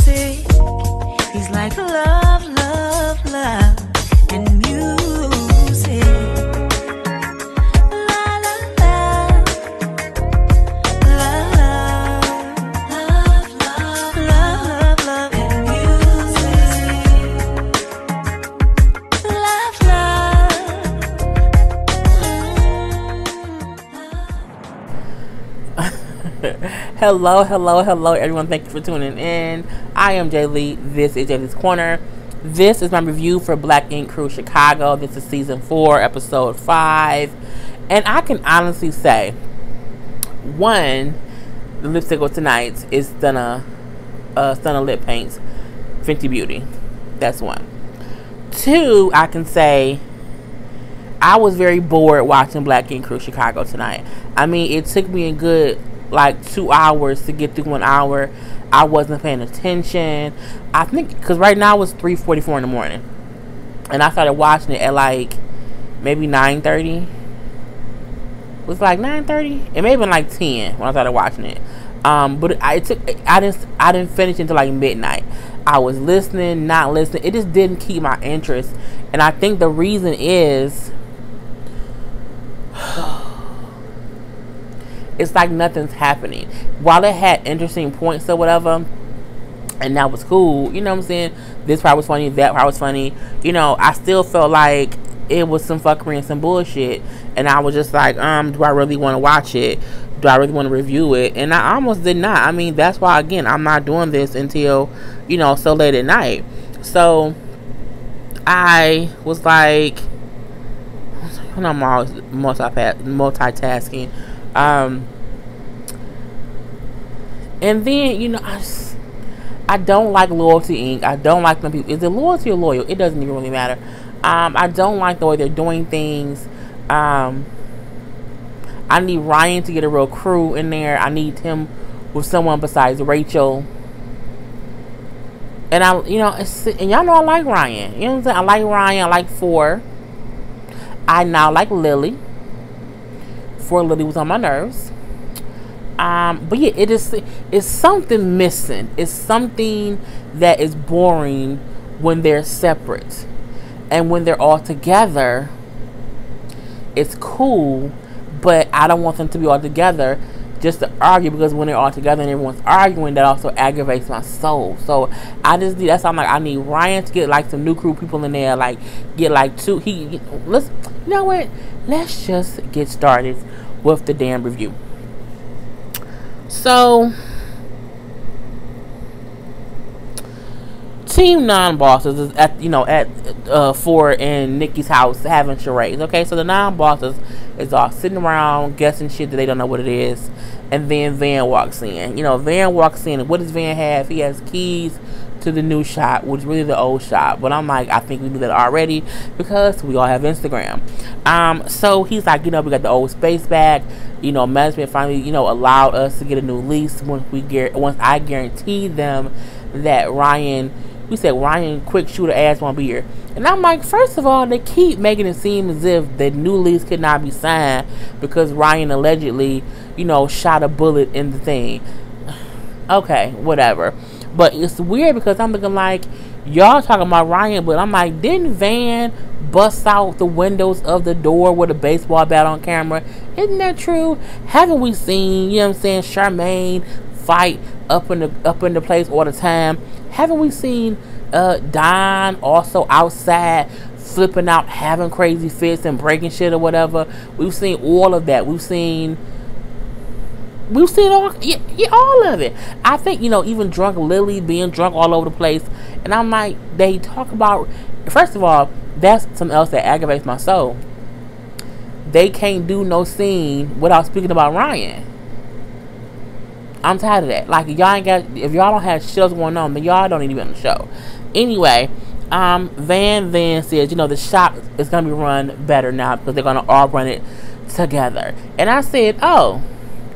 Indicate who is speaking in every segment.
Speaker 1: music. He's like love, love, love, and music. La la la, love, love, love, love, love, and music. Love,
Speaker 2: Hello, hello, hello, everyone. Thank you for tuning in. I am Jay Lee. This is Jay Lee's Corner. This is my review for Black Ink Crew Chicago. This is season 4, episode 5. And I can honestly say, one, the lipstick of tonight is Stunna Lip Paints Fenty Beauty. That's one. Two, I can say I was very bored watching Black Ink Crew Chicago tonight. I mean, it took me a good 2 hours to get through 1 hour. I wasn't paying attention. I think because right now it's 3:44 in the morning, and I started watching it at maybe 9:30. It was 9:30. It may have been 10 when I started watching it. But I didn't finish until midnight. I was listening, not listening. It just didn't keep my interest, and I think the reason is it's like nothing's happening. While it had interesting points or whatever, and that was cool, you know what I'm saying? This part was funny, that part was funny. You know, I still felt like it was some fuckery and some bullshit. And I was just like, do I really want to watch it? Do I really want to review it? And I almost did not. I mean, that's why, again, I'm not doing this until, so late at night. So, I was like, I'm always multitasking. And then, I don't like Loyalty Inc. I don't like them people. Is it loyalty or loyal? It doesn't even really matter. I don't like the way they're doing things. I need Ryan to get a real crew in there. I need him with someone besides Rachel. And and y'all know I like Ryan. You know what I'm saying? I like Ryan. I like Four. I now like Lily. Lily was on my nerves. But yeah, it's something missing. It's something that is boring when they're separate. And when they're all together, it's cool, but I don't want them to be all together just to argue, because when they're all together and everyone's arguing, that also aggravates my soul. So that's why I'm like, I need Ryan to get some new crew people in there, get two. Let's just get started with the damn review. So, Team Non-Bosses is at Four and Nikki's house having charades. Okay, so the Non-Bosses is all sitting around guessing shit that they don't know what it is, and then Van walks in. Van walks in, and what does Van have? He has keys to the new shop, which is really the old shop. But I'm like, I think we knew that already because we all have Instagram. So he's like, we got the old space back. Management finally, allowed us to get a new lease once I guaranteed them that Ryan quick shooter ass won't be here. And I'm like, first of all, they keep making it seem as if the new lease could not be signed because Ryan allegedly, shot a bullet in the thing. Okay, whatever. But it's weird because I'm looking like, y'all talking about Ryan, but I'm like, didn't Van bust out the windows of the door with a baseball bat on camera? Isn't that true? Haven't we seen, Charmaine fight up in the place all the time? Haven't we seen Don also outside flipping out, having crazy fits and breaking shit or whatever? We've seen all of that. We've seen all of it. I think, even drunk Lily being drunk all over the place. And I'm like, they talk about, first of all, that's something else that aggravates my soul. They can't do no scene without speaking about Ryan. I'm tired of that. If y'all don't have shows going on, then y'all don't need to be on the show. Anyway, Van then says, the shop is going to be run better now because they're going to all run it together. And I said, oh,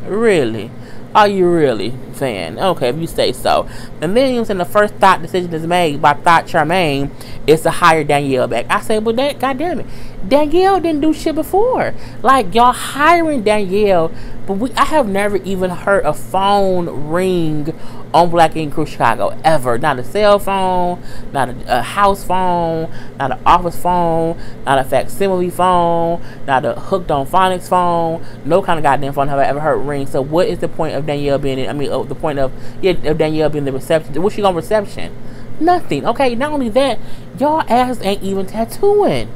Speaker 2: really? Are you really, Van? Okay, if you say so. And then the first thought decision is made by Charmaine is to hire Danielle back. I said, well, that, goddamn it, Danielle didn't do shit before. Like, y'all hiring Danielle, but I have never even heard a phone ring on Black Ink Crew Chicago ever. Not a cell phone, not a house phone, not an office phone, not a facsimile phone, not a hooked on phonics phone. No kind of goddamn phone have I ever heard ring. So what is the point of Danielle being in? I mean, the point of Danielle being the reception? What's she on reception? Nothing. Okay. Not only that, y'all ass ain't even tattooing.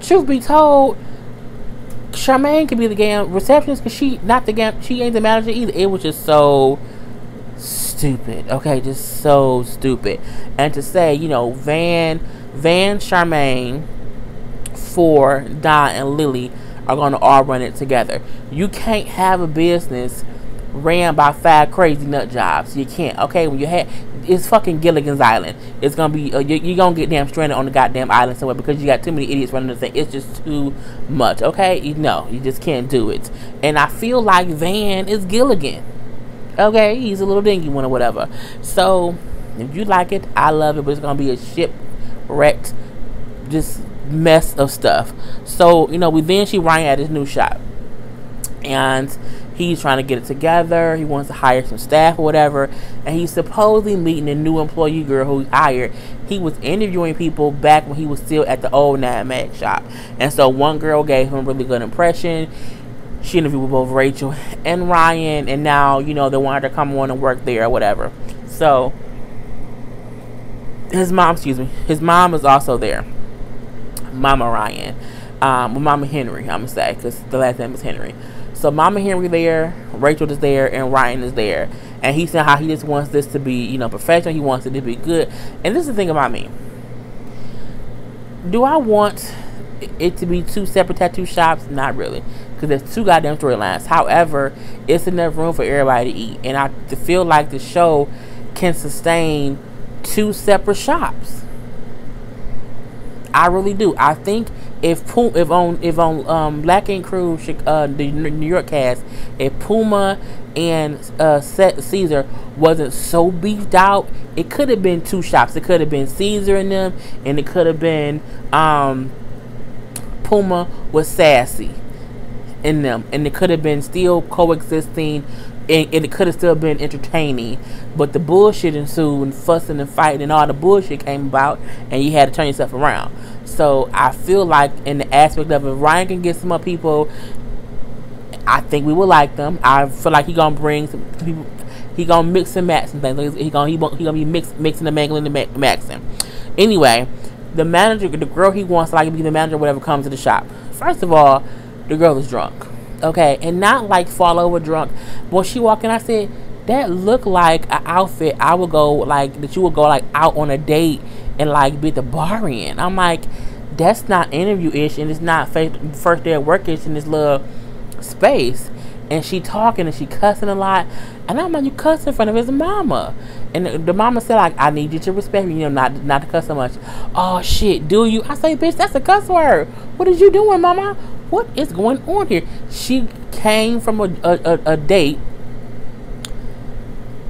Speaker 2: Truth be told, Charmaine could be the game receptionist because she ain't the manager either. It was just so stupid. Okay, just so stupid. And to say, Van, Charmaine, for Don and Lily are gonna all run it together. You can't have a business ran by 5 crazy nut jobs. You can't. Okay, when you have, it's fucking Gilligan's Island. It's gonna be you're gonna get damn stranded on the goddamn island somewhere because you got too many idiots running the thing. It's just too much. Okay, you just can't do it. And I feel like Van is Gilligan. Okay, he's a little dingy one or whatever. So if you like it, I love it. But it's gonna be a shipwrecked, just mess of stuff. So we then see Ryan at his new shop, and he's trying to get it together. He wants to hire some staff or whatever. And he's supposedly meeting a new employee girl who he hired. He was interviewing people back when he was still at the old Nine Mag shop. And so one girl gave him a really good impression. She interviewed with both Rachel and Ryan. And now, they want her to come on and work there or whatever. So his mom is also there. Mama Ryan. Mama Henry, I'm going to say, because the last name is Henry. So Mama Henry there, Rachel is there, and Ryan is there. And he said how he just wants this to be, professional. He wants it to be good. And this is the thing about me. Do I want it to be 2 separate tattoo shops? Not really. Because there's 2 goddamn storylines. However, it's enough room for everybody to eat. And I feel like the show can sustain 2 separate shops. I really do. I think if on Black Ink Crew, the New York cast, if Puma and Caesar wasn't so beefed out, it could have been 2 shops. It could have been Caesar and them, and it could have been Puma with Sassy in them, and it could have been still coexisting. And it could have still been entertaining, but the bullshit ensued and fussing and fighting and all the bullshit came about, and you had to turn yourself around. So I feel like in the aspect of if Ryan can get some more people, I think we will like them. I feel like he gonna bring some people. He gonna mix and match some things. He gonna be mixing and mangling and maxing. Anyway, the manager, the girl he wants to be the manager, whatever, comes to the shop. First of all, the girl is drunk. Okay, and not like fall over drunk. When she walked in, I said, that looked like an outfit I would go, that you would go, out on a date and, be at the bar in. I'm like, that's not interview-ish, and it's not first day of work-ish in this little space. And she talking, and she cussing a lot. And I'm like, you cussing in front of his mama. And the mama said, I need you to respect me, not to cuss so much. Oh, shit, do you? I say, bitch, that's a cuss word. What is you doing, mama? What is going on here? She came from a date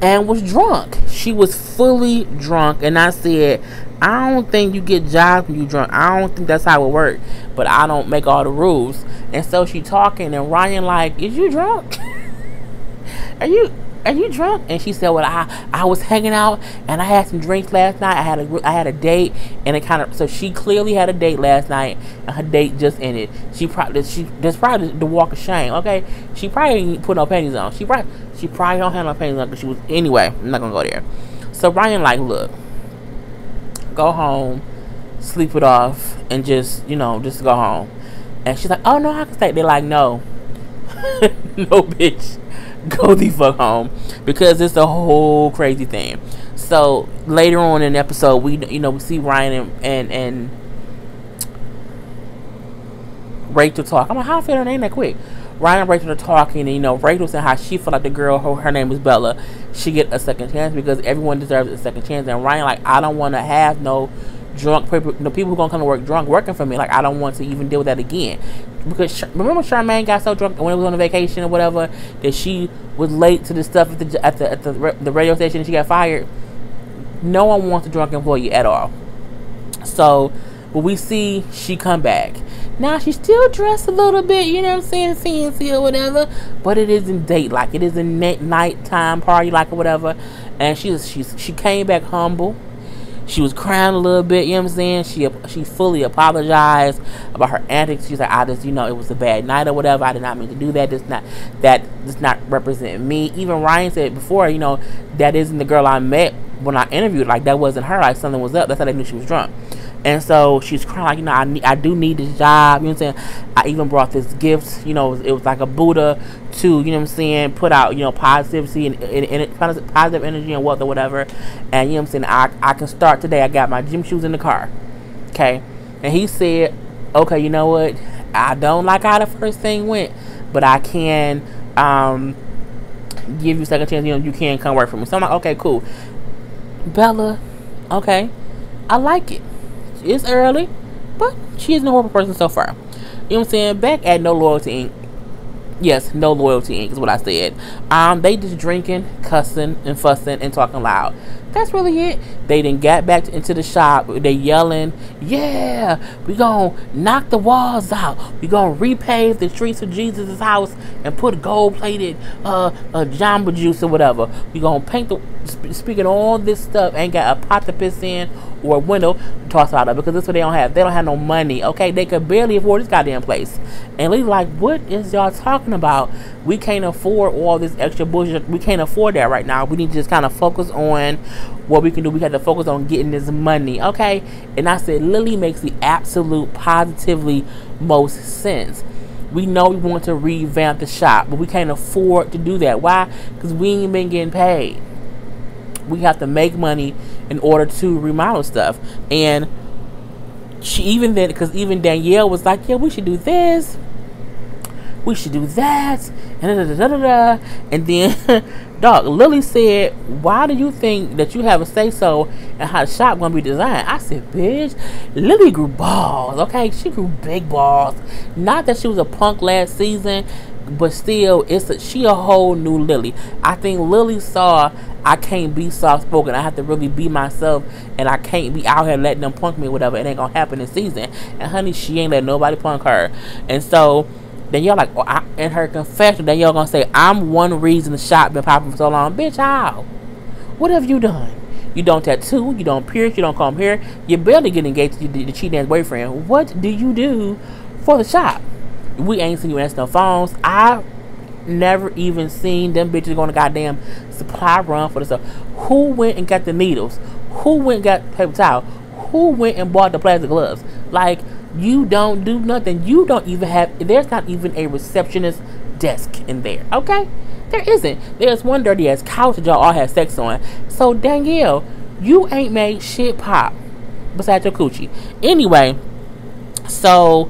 Speaker 2: and was drunk. She was fully drunk. And I said, I don't think you get jobs when you drunk. I don't think that's how it works. But I don't make all the rules. And so she talking, and Ryan is you drunk? Are you drunk? And she said, well, I was hanging out and I had some drinks last night. I had a date, and so she clearly had a date last night, and her date just ended. That's probably the walk of shame. Okay, she probably didn't put no panties on. She probably don't have no panties on because she was anyway. I'm not gonna go there. So Ryan look, go home, sleep it off, and just go home. And she's like, oh no, I can stay. They're like, no, no, bitch. Go the fuck home, because it's a whole crazy thing. So later on in the episode, we see Ryan and Rachel talk. I'm like, how I feel her name that quick? Ryan and Rachel are talking, and Rachel said how she felt like the girl, her name was Bella, she get a second chance because everyone deserves a second chance. And Ryan I don't want to have no drunk people, people who gonna come to work drunk working for me. I don't want to even deal with that again. Because remember Charmaine got so drunk when it was on a vacation or whatever that she was late to the stuff at the radio station and she got fired. No one wants a drunk employee at all. So But we see she come back. Now she's still dressed a little bit, you know what I'm saying, fancy or whatever. But it isn't date like. It is a nighttime party like or whatever. And she came back humble. She was crying a little bit, you know what I'm saying? She fully apologized about her antics. She's like, I just, it was a bad night or whatever. I did not mean to do that. That does not represent me. Even Ryan said before, that isn't the girl I met when I interviewed. Like, that wasn't her. Like, something was up. That's how they knew she was drunk. And so she's crying, like, I do need this job, you know what I'm saying? I even brought this gift, it was like a Buddha to, you know what I'm saying, put out, positivity and positive energy and wealth or whatever. And, you know what I'm saying, I can start today. I got my gym shoes in the car, okay? And he said, okay, you know what? I don't like how the first thing went, but I can give you a second chance, you can come work for me. So I'm like, okay, cool. Bella, okay, I like it. It's early, but she isn't a horrible person so far. You know what I'm saying? Back at No Loyalty Inc. Yes, No Loyalty Inc. is what I said. They just drinking, cussing, and fussing, and talking loud. That's really it. They done got back into the shop. They yelling, yeah, we gonna knock the walls out. We gonna repave the streets of Jesus' house and put gold-plated Jamba Juice or whatever. We gonna paint speaking all this stuff. Ain't got a pot to piss in or a window to toss out of, because that's what they don't have. They don't have no money, okay? They could barely afford this goddamn place. And Lee's like, what is y'all talking about? We can't afford all this extra bullshit. We can't afford that right now. We need to just kind of focus on what we can do. We have to focus on getting this money, okay? And I said, Lily makes the absolute positively most sense. We know we want to revamp the shop, but we can't afford to do that. Why? Because we ain't been getting paid. We have to make money in order to remodel stuff. And she even Danielle was like, yeah, we should do this, we should do that, and and then dog, Lily said, why do you think that you have a say so and how the shop gonna be designed? I said, bitch, Lily grew balls, okay? She grew big balls. Not that she was a punk last season, but still, she a whole new Lily. I think Lily saw, I can't be soft-spoken. I have to really be myself, and I can't be out here letting them punk me or whatever. It ain't gonna happen this season. And honey, she ain't let nobody punk her. And so then y'all like, in her confession, then y'all gonna say, I'm one reason the shop been popping for so long. Bitch, how? What have you done? You don't tattoo, you don't pierce, you don't come here. You barely get engaged to the cheating ass boyfriend. What do you do for the shop? We ain't seen you answer no phones. I never even seen them bitches going to goddamn supply run for the stuff. Who went and got the needles? Who went and got paper towel? Who went and bought the plastic gloves? Like, you don't do nothing. You don't even have, there's not even a receptionist desk in there, okay? There isn't. There's one dirty ass couch that y'all all have sex on. So Danielle, you ain't made shit pop besides your coochie. Anyway, so,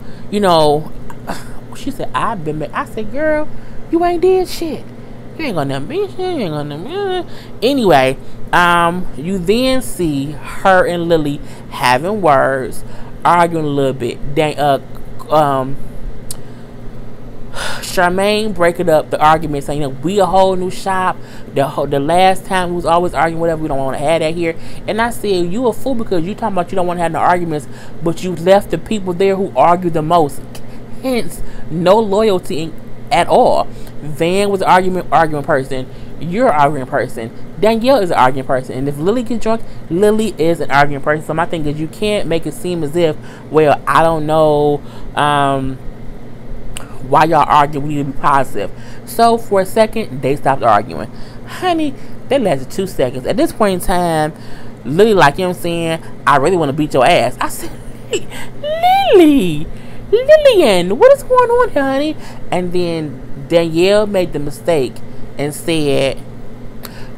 Speaker 2: she said, I said, girl, you ain't did shit. You ain't gonna be shit. You ain't gonna. Anyway, you then see her and Lily having words, arguing a little bit. Charmaine breaking up the argument, saying, we a whole new shop. The last time we was always arguing, whatever, we don't want to have that here. And I said, you a fool, because you talking about you don't want to have no arguments, but you left the people there who argue the most. Hence, no loyalty at all. Van was an arguing person. You're an arguing person. Danielle is an arguing person. And if Lily gets drunk, Lily is an arguing person. So my thing is, you can't make it seem as if, well, I don't know why y'all arguing. We need to be positive. So for a second, they stopped arguing. Honey, that lasted 2 seconds. At this point in time, Lily like, you know what I'm saying, I really want to beat your ass. I said, hey, Lillian, what is going on, honey? And then Danielle made the mistake and said,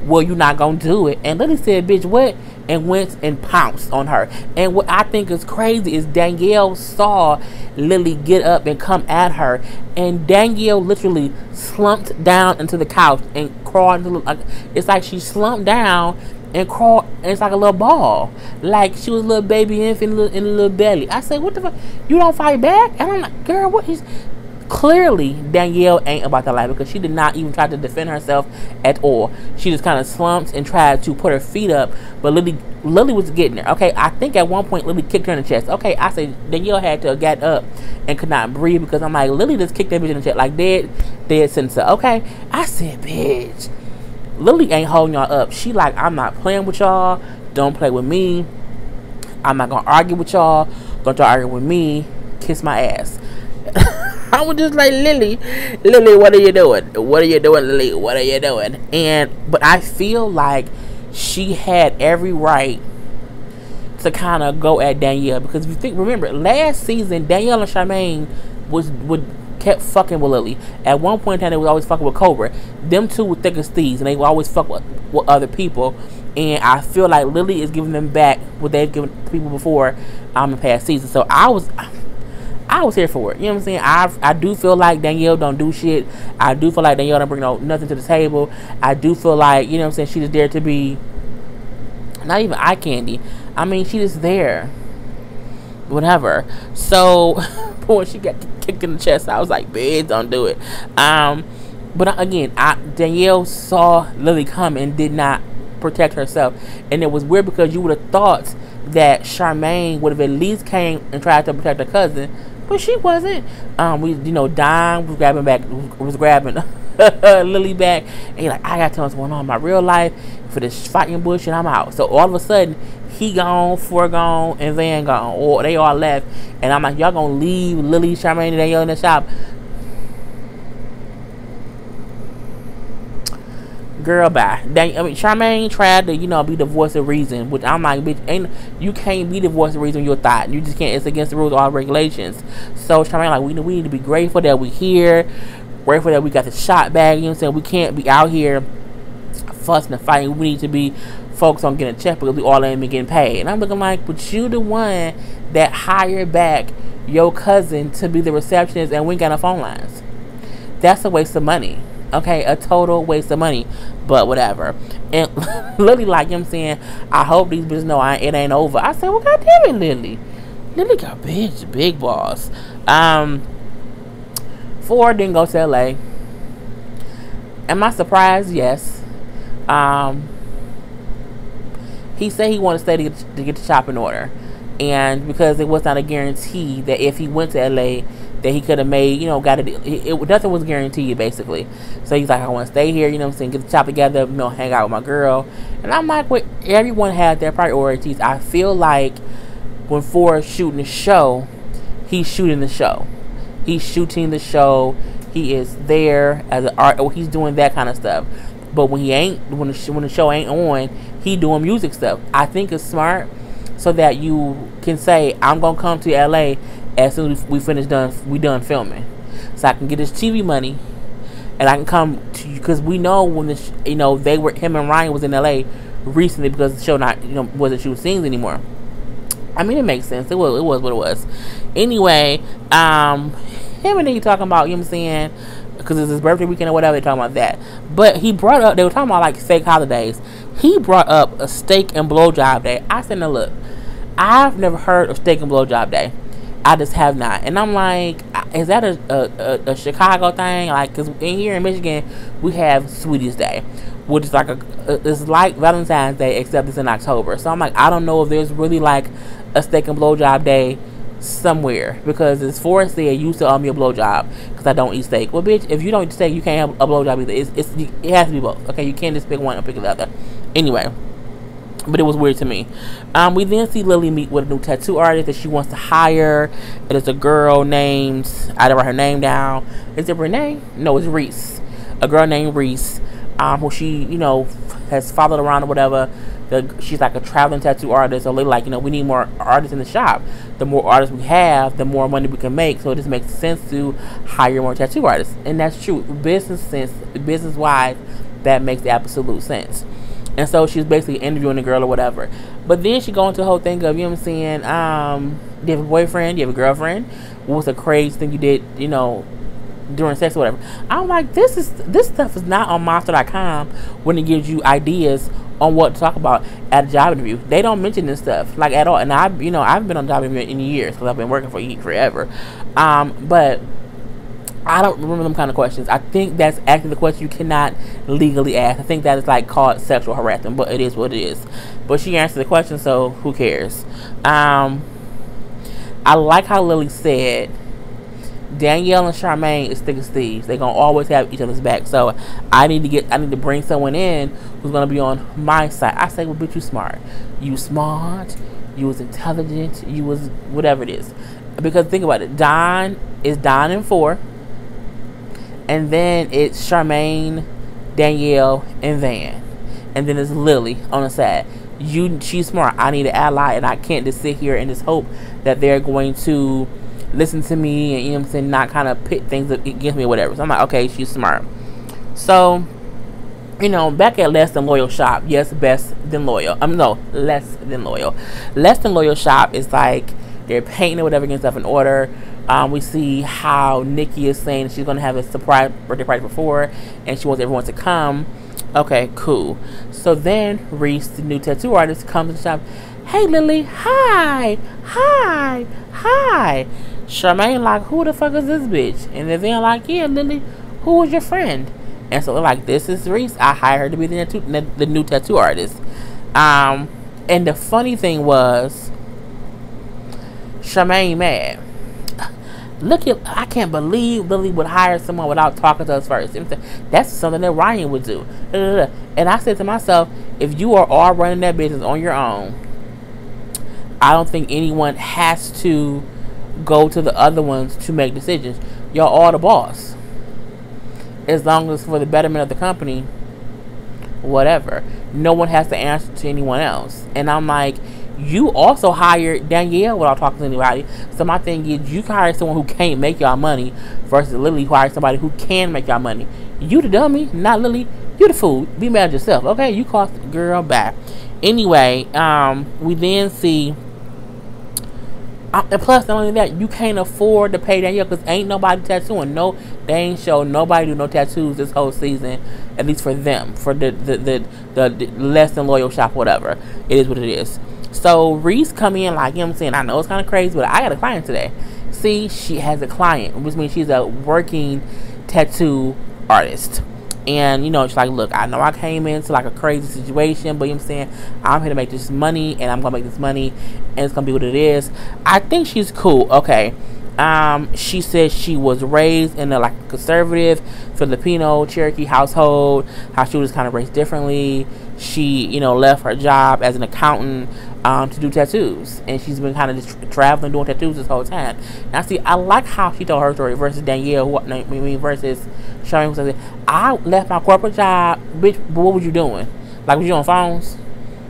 Speaker 2: well, you're not gonna do it. And Lily said, bitch, what? And went and pounced on her. And what I think is crazy is Danielle saw Lily get up and come at her, and Danielle literally slumped down into the couch and crawled into, it's like she slumped down and crawled, and it's like a little ball, like she was a little baby infant in a little belly. I said, what the fuck? You don't fight back? And I'm like, girl, what is? Clearly, Danielle ain't about that life because she did not even try to defend herself at all. She just kind of slumped and tried to put her feet up, but Lily was getting there. Okay, I think at one point Lily kicked her in the chest. Okay, I said Danielle had to get up and could not breathe because I'm like, Lily just kicked that bitch in the chest like dead sensor. Okay, I said, bitch, Lily ain't holding y'all up. She like, I'm not playing with y'all. Don't play with me. I'm not gonna argue with y'all. Don't y'all argue with me. Kiss my ass. I was just like, Lily, what are you doing? What are you doing, Lily? What are you doing? But I feel like she had every right to kind of go at Danielle because if you remember last season, Danielle and Charmaine kept fucking with Lily. At one point in time, they was always fucking with Cobra. Them two were thick as thieves, and they would always fuck with other people. And I feel like Lily is giving them back what they've given people before in past seasons. So I was here for it. You know what I'm saying? I do feel like Danielle don't do shit. I do feel like Danielle don't bring nothing to the table. I do feel like, you know what I'm saying, she just there to be not even eye candy. I mean, she just there. Whatever. So when she got kicked in the chest, I was like, bitch, don't do it. But again, Danielle saw Lily come and did not protect herself. And it was weird because you would have thought that Charmaine would have at least came and tried to protect her cousin, but she wasn't. Don was grabbing Lily back, and he's like, I gotta tell what's going on in my real life for this fighting bush, and I'm out. So all of a sudden, he gone, Four gone, and Van gone, or they all left, and I'm like, y'all gonna leave Lily, Charmaine, and Danielle in the shop? Girl, bye. Charmaine tried to, be the voice of reason, which I'm like, bitch, you can't be the voice of reason. You're a thought. You just can't. It's against the rules, all regulations. So Charmaine, like, we need to be grateful that we're here, grateful that we got the shot back. You know what I'm saying? We can't be out here fussing and fighting. We need to be focused on getting a check because we all ain't been getting paid. And I'm looking like, but you the one that hired back your cousin to be the receptionist, and we ain't got no phone lines. That's a waste of money. Okay, a total waste of money, but whatever. And Lily, like, you know what I'm saying, I hope these bitches know it ain't over. I said, well, goddamn it, Lily got big balls. Ford didn't go to LA. Am I surprised? Yes. He said he wanted to stay to get the shop in order, and because it was not a guarantee that if he went to LA that he could have made, got it. Nothing was guaranteed, basically. So he's like, I want to stay here, you know what I'm saying, get the shop together, hang out with my girl. And I'm like, well, everyone had their priorities. I feel like when Ford's shooting the show, he's shooting the show. He's shooting the show. He is there as an art. He's doing that kind of stuff. But when when the show ain't on, he doing music stuff. I think it's smart so that you can say, I'm gonna come to LA as soon as we done filming, so I can get this TV money, and I can come to you because we know when him and Ryan was in LA recently because the show wasn't shooting scenes anymore. I mean, it makes sense. It was what it was. Anyway, him and he talking about, you know what I'm saying, because it's his birthday weekend or whatever, they talking about that. But he brought up, they were talking about like fake holidays. He brought up a steak and blowjob day. I said, now look, I've never heard of steak and blowjob day. I just have not. And I'm like, is that a Chicago thing? Like, because here in Michigan, we have Sweeties Day, which is like it's like Valentine's Day, except it's in October. So I'm like, I don't know if there's really like a steak and blowjob day somewhere, because it's Forrest said you used to owe me a blowjob because I don't eat steak. Well, bitch, if you don't eat steak, you can't have a blowjob either. It has to be both. Okay, you can't just pick one and pick the other. Anyway. But it was weird to me. We then see Lily meet with a new tattoo artist that she wants to hire. It is a girl named, I didn't write her name down. Is it Renee? No, it's Reese. A girl named Reese, who she, has followed around or whatever. She's like a traveling tattoo artist. So Lily like, we need more artists in the shop. The more artists we have, the more money we can make. So it just makes sense to hire more tattoo artists. And that's true. Business-wise, that makes absolute sense. And so she's basically interviewing the girl or whatever. But then she go into the whole thing of, you know what I'm saying, do you have a boyfriend? Do you have a girlfriend? What was the crazy thing you did, during sex or whatever? I'm like, this stuff is not on Monster.com when it gives you ideas on what to talk about at a job interview. They don't mention this stuff, like, at all. And I've been on a job interview in years because I've been working for forever. But I don't remember them kind of questions. I think that's actually the question you cannot legally ask. I think that is like called sexual harassment, but it is what it is. But she answered the question, so who cares? I like how Lily said Danielle and Charmaine is thick as thieves. They're gonna always have each other's back. So I need to bring someone in who's gonna be on my side. I say, well, bitch, you smart. You smart. You was intelligent. You was whatever it is. Because think about it. Don is Don and 4. And then it's Charmaine, Danielle, and Van. And then it's Lily on the side. She's smart. I need an ally, and I can't just sit here and just hope that they're going to listen to me and, you know what I'm saying, not kind of pit things against me or whatever. So I'm like, okay, she's smart. So, you know, back at Less Than Loyal shop, yes, best than loyal. No, less than loyal. Less Than Loyal shop is like they're painting or whatever, getting stuff in order. We see how Nikki is saying she's going to have a surprise birthday party before, and she wants everyone to come. Okay, cool. So then Reese, the new tattoo artist, comes to the shop. Hey, Lily. Hi. Hi. Hi. Charmaine like, who the fuck is this bitch? And then like, yeah, Lily, who was your friend? And so they're like, this is Reese. I hired her to be the new tattoo artist. And the funny thing was, Charmaine mad. I can't believe Lily would hire someone without talking to us first. That's something that Ryan would do. And I said to myself, if you are all running that business on your own, I don't think anyone has to go to the other ones to make decisions. Y'all all the boss. As long as for the betterment of the company, whatever. No one has to answer to anyone else. And I'm like, you also hired Danielle without talking to anybody. So my thing is, you can hire someone who can't make y'all money versus Lily who hires somebody who can make y'all money. You the dummy, not Lily. You the fool. Be mad at yourself. Okay, you cost the girl back. Anyway, we then see, and plus not only that, you can't afford to pay Danielle because ain't nobody tattooing. No, they ain't show nobody do no tattoos this whole season. At least for them, for the Less Than Loyal shop, whatever. It is what it is. So Reese come in like, you know what I'm saying, I know it's kind of crazy, but I got a client today. See, she has a client, which means she's a working tattoo artist. And, you know, she's like, look, I know I came into like a crazy situation, but you know what I'm saying, I'm here to make this money, and I'm going to make this money, and it's going to be what it is. I think she's cool. Okay. She says she was raised in a like conservative Filipino Cherokee household, how she was kind of raised differently. She, you know, left her job as an accountant to do tattoos, and she's been kind of just traveling doing tattoos this whole time. Now, see, I like how she told her story versus Danielle, versus Charmaine, who said, I left my corporate job, bitch, but what was you doing? Like, was you on phones?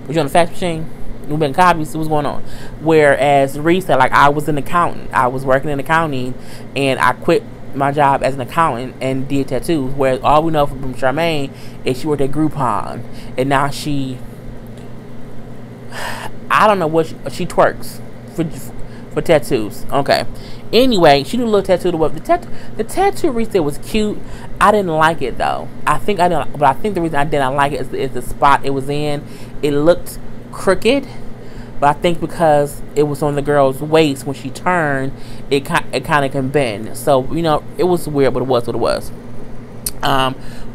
Speaker 2: Was you on the fax machine? You been copies? What's going on? Whereas Reese said, like, I was an accountant. I was working in accounting, and I quit my job as an accountant and did tattoos. Whereas all we know from Charmaine is she worked at Groupon, and now she, I don't know what she twerks for tattoos. Okay. Anyway, she did a little tattoo. The tattoo Reese said was cute. I didn't like it though. I think the reason I didn't like it is the spot it was in. It looked crooked, but I think because it was on the girl's waist when she turned, it kind of can bend. So, you know, it was weird, but it was what it was.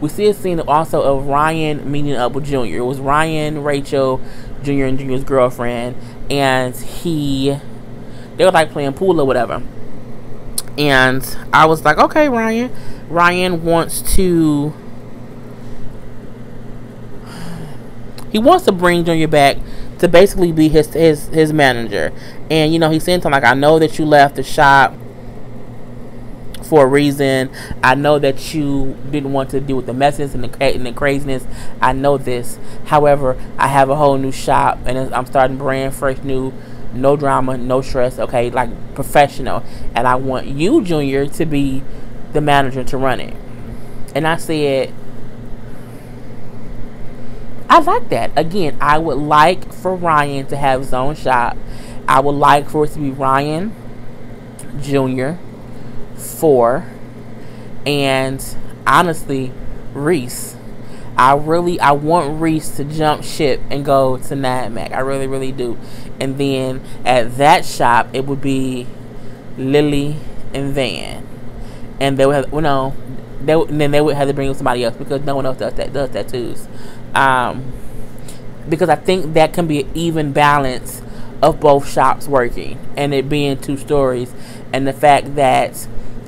Speaker 2: We see a scene also of Ryan meeting up with Junior. It was Ryan, Rachel, Junior, and Junior's girlfriend, and they were like playing pool or whatever. And I was like, okay, Ryan wants to bring Junior back to basically be his manager. And, you know, he's saying to him, like, I know that you left the shop for a reason. I know that you didn't want to deal with the messes and the craziness. I know this. However, I have a whole new shop, and I'm starting brand fresh, new, no drama, no stress, okay, like professional. And I want you, Junior, to be the manager to run it. And I said, I like that. Again, I would like for Ryan to have his own shop. I would like for it to be Ryan, Junior, 4, and honestly, Reese. I want Reese to jump ship and go to NADMAC. I really, really do. And then at that shop, it would be Lily and Van. and they would have, and then they would have to bring somebody else because no one else does tattoos. Because I think that can be an even balance of both shops working and it being 2 stories, and the fact that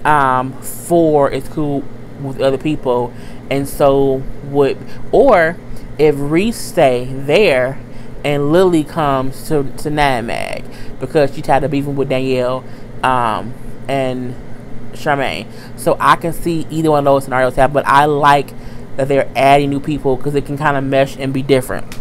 Speaker 2: 4 is cool with other people, and so would, or if Reese stay there and Lily comes to Mag because she tried to beef with Danielle and Charmaine. So I can see either one of those scenarios happen, but I like that they're adding new people because it can kind of mesh and be different.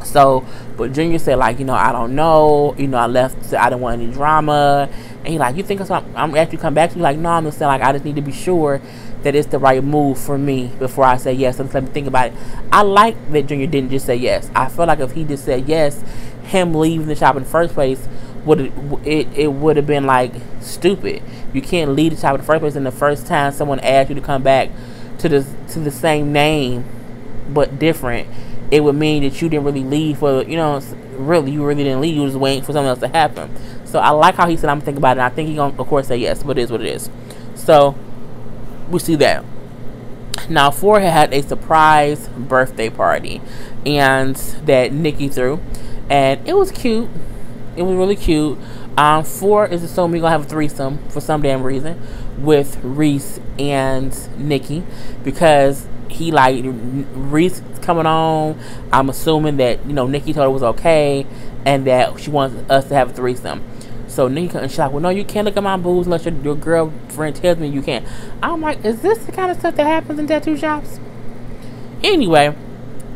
Speaker 2: So, but Junior said, like, I don't know, I left, so I didn't want any drama, and he like, you think I'm actually come back to you? Like, no, I'm just saying, like, I just need to be sure that it's the right move for me before I say yes. So let me think about it. I like that Junior didn't just say yes. I feel like if he just said yes, him leaving the shop in the first place it would have been like stupid. You can't leave the shop in the first place, and the first time someone asks you to come back to the same name but different, it would mean that you didn't really leave for, you really didn't leave. You was waiting for something else to happen. So I like how he said, I'm thinking about it. And I think he gonna, of course, say yes, but it is what it is. So we see that. Now, 4 had a surprise birthday party, and that Nikki threw, and it was cute. It was really cute. 4 is assuming we're gonna have a threesome for some damn reason with Reese and Nikki, because he like Reese coming on. I'm assuming that Nikki told her it was okay, and that she wants us to have a threesome. So Nikki and she's like, well, no, you can't look at my boobs unless your girlfriend tells me you can't. I'm like, is this the kind of stuff that happens in tattoo shops? Anyway,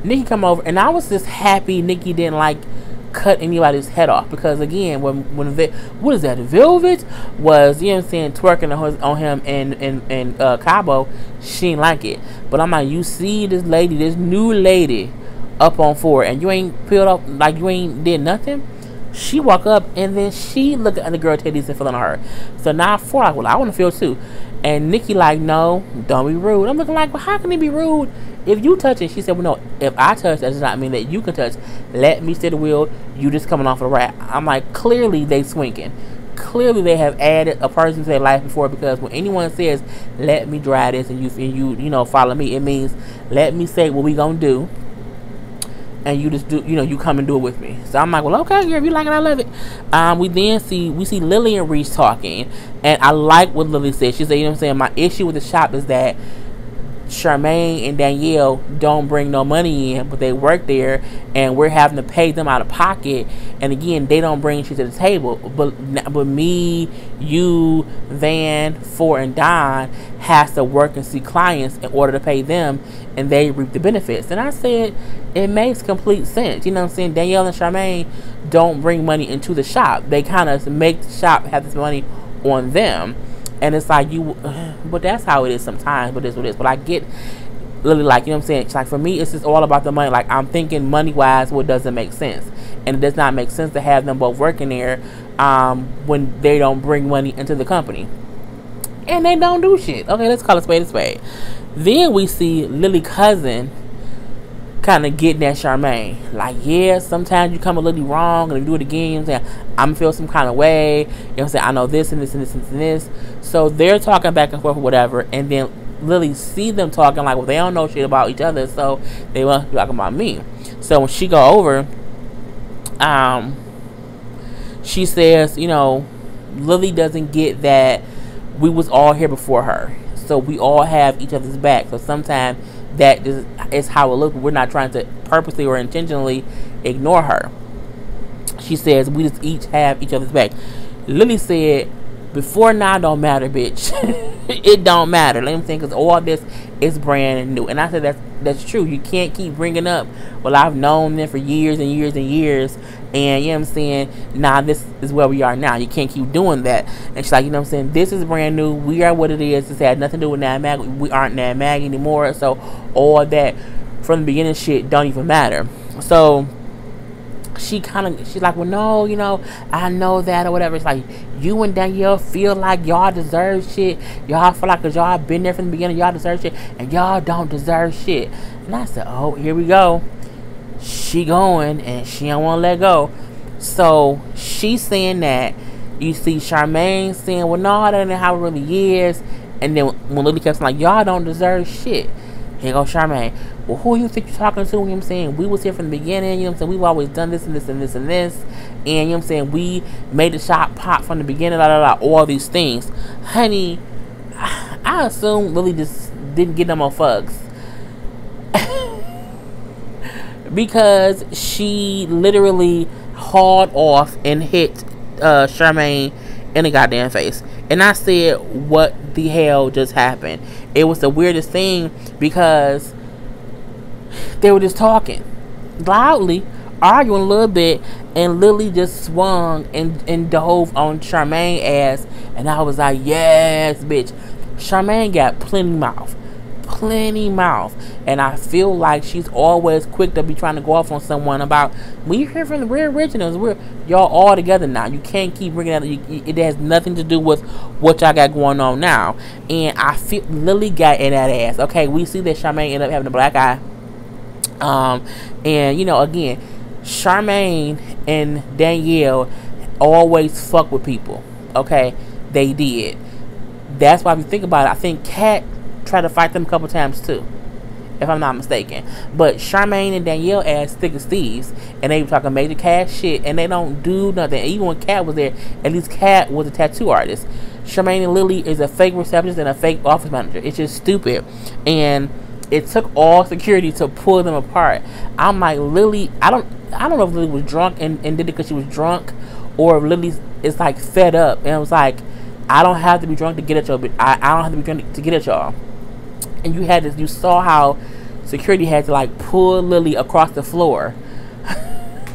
Speaker 2: Nikki come over, and I was just happy Nikki didn't like cut anybody's head off, because again, when what is that, Velvet was, twerking on him in Cabo, she didn't like it. But I'm like, you see this new lady up on 4, and you ain't peeled up, like you ain't did nothing. She walk up, and then she look at the girl titties and feel on her. So now 4 like, well, I want to feel too. And Nikki like, no, don't be rude. I'm looking like, well, how can he be rude if you touch it? She said, well, no, if I touch, that does not mean that you can touch. Let me steer the wheel. You just coming off the rack. I'm like, clearly they swinking. Clearly they have added a person to their life before, because when anyone says, let me drive this, and you follow me, it means let me say what we gonna do, and you just do, you come and do it with me. So I'm like, well, okay, if you like it, I love it. We see Lily and Reese talking, and I like what Lily said. She said, my issue with the shop is that Charmaine and Danielle don't bring no money in, but they work there, and we're having to pay them out of pocket. And again, they don't bring shit to the table. But me, you, Van, 4, and Don has to work and see clients in order to pay them, and they reap the benefits. And I said, it makes complete sense. Danielle and Charmaine don't bring money into the shop. They kind of make the shop have this money on them. And it's like, but that's how it is sometimes, but it's what it is. But I get Lily, like, it's like, for me, it's just all about the money. Like, I'm thinking money-wise, what doesn't make sense. And it does not make sense to have them both working there when they don't bring money into the company. And they don't do shit. Okay, let's call it spade a spade. Then we see Lily cousin kind of getting at Charmaine. Like, yeah, sometimes you come a little wrong and you do it again. I'm feel some kind of way. I know this and this and this and this. So they're talking back and forth or whatever. And then Lily see them talking like, well, they don't know shit about each other, so they must be talking about me. So when she go over, she says, Lily doesn't get that we was all here before her. So we all have each other's back. So sometimes that is how it looks. We're not trying to purposely or intentionally ignore her. She says we just each have each other's back. Lily said, before now don't matter, bitch. It don't matter. Let me think, because all this is brand new. And I said that's true. You can't keep bringing up, well, I've known them for years and years and years, and nah, this is where we are now. You can't keep doing that. And she's like, this is brand new. We are what it is. This had nothing to do with NAMAG. We aren't NAMAG anymore. So all that from the beginning shit don't even matter. So she's like, well, no, I know that or whatever. It's like, you and Danielle feel like y'all deserve shit. Y'all feel like, because y'all been there from the beginning, y'all deserve shit, and y'all don't deserve shit. And I said, oh, here we go. She going, and she don't want to let go. So she's saying that. You see Charmaine saying, well, no, that ain't how it really is. And then when Lily kept saying, like, y'all don't deserve shit. Here goes Charmaine. Well, who you think you're talking to? You know what I'm saying? We was here from the beginning. You know what I'm saying? We've always done this and this and this and this. And you know what I'm saying? We made the shot pop from the beginning. All these things. Honey, I assume Lily just didn't get no more fucks. Because she literally hauled off and hit Charmaine in the goddamn face. And I said, what the hell just happened? It was the weirdest thing because they were just talking loudly, arguing a little bit, and Lily just swung and dove on Charmaine's ass. And I was like, yes, bitch. Charmaine got plenty mouth. And I feel like she's always quick to be trying to go off on someone about, we're here from we're originals, y'all all together now. You can't keep bringing that. It has nothing to do with what y'all got going on now. And I feel Lily got in that ass. Okay, we see that Charmaine ended up having a black eye. And you know, again, Charmaine and Danielle always fuck with people. Okay, they did. That's why if you think about it, I think Kat tried to fight them a couple times too, if I'm not mistaken. But Charmaine and Danielle ass thick as thieves, and they were talking major cash shit, and they don't do nothing. And even when Kat was there, at least Kat was a tattoo artist. Charmaine and Lily is a fake receptionist and a fake office manager. It's just stupid. And it took all security to pull them apart. I'm like, Lily, I don't know if Lily was drunk and did it because she was drunk, or if Lily is like fed up and it was like, I don't have to be drunk to get at y'all, but I don't have to be drunk to get at y'all. And you saw how security had to like pull Lily across the floor.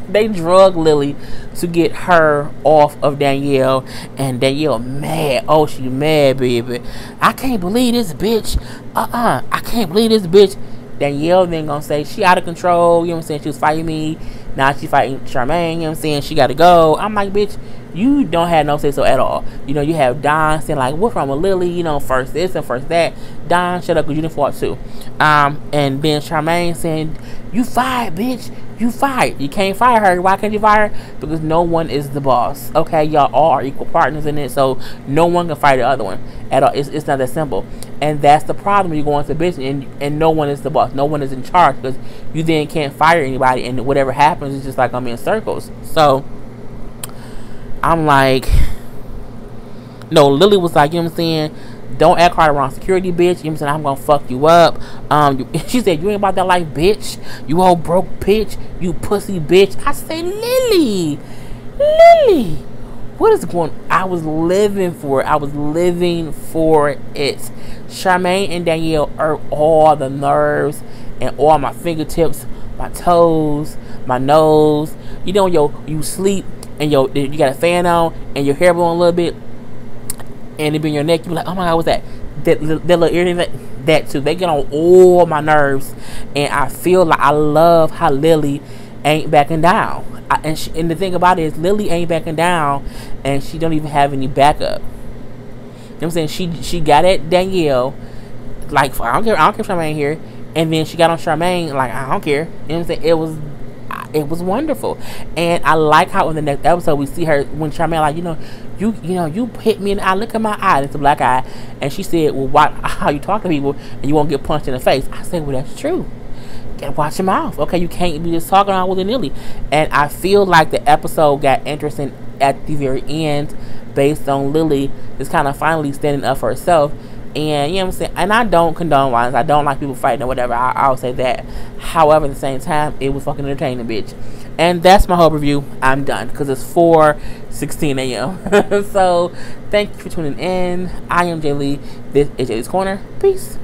Speaker 2: They drug Lily to get her off of Danielle, and Danielle mad. Oh, she mad, baby. I can't believe this bitch. I can't believe this bitch. Danielle then gonna say she out of control. You know what I'm saying? She was fighting me. Now she fighting Charmaine. You know what I'm saying? She gotta go. I'm like, bitch, you don't have no say so at all. You know, you have Don saying like, what's wrong with Lily? You know, first this and first that. Don, shut up, because you didn't fought too. And then Charmaine saying, you fired, bitch. You fired. You can't fire her. Why can't you fire her? Because no one is the boss. Okay, y'all all are equal partners in it, so no one can fire the other one at all. It's not that simple. And that's the problem when you go into business and no one is the boss. No one is in charge, because you then can't fire anybody, and whatever happens is just like I'm in circles. So I'm like, no, Lily was like, you know what I'm saying, don't act hard around security, bitch. You know what I'm saying? I'm gonna fuck you up. She said, you ain't about that life, bitch. You old broke bitch. You pussy bitch. I say, Lily, what is going on? I was living for it. Charmaine and Danielle are all the nerves and all my fingertips, my toes, my nose. You know, you sleep and you got a fan on and your hair blowing a little bit, and it be in your neck. You be like, oh my god, what's that? That little ear, that too. They get on all my nerves, and I feel like I love how Lily ain't backing down. And the thing about it is, Lily ain't backing down, and she don't even have any backup. You know what I'm saying? She got at Danielle, like, I don't care if Charmaine here, and then she got on Charmaine, like, I don't care. You know what I'm saying? It was wonderful. And I like how in the next episode we see her when Charmaine like, you hit me in the eye, look at my eye, it's a black eye, and she said, well, why, how you talk to people and you won't get punched in the face? I said, well, that's true. Gotta watch your mouth. Okay, you can't be just talking around willy-nilly. And I feel like the episode got interesting at the very end based on Lily just kind of finally standing up for herself. And you know what I'm saying? And I don't condone violence. I don't like people fighting or whatever. I'll say that. However, at the same time, it was fucking entertaining, bitch. And that's my whole review. I'm done because it's 4:16 a.m. So thank you for tuning in. I am Jay Lee. This is Jay's Corner. Peace.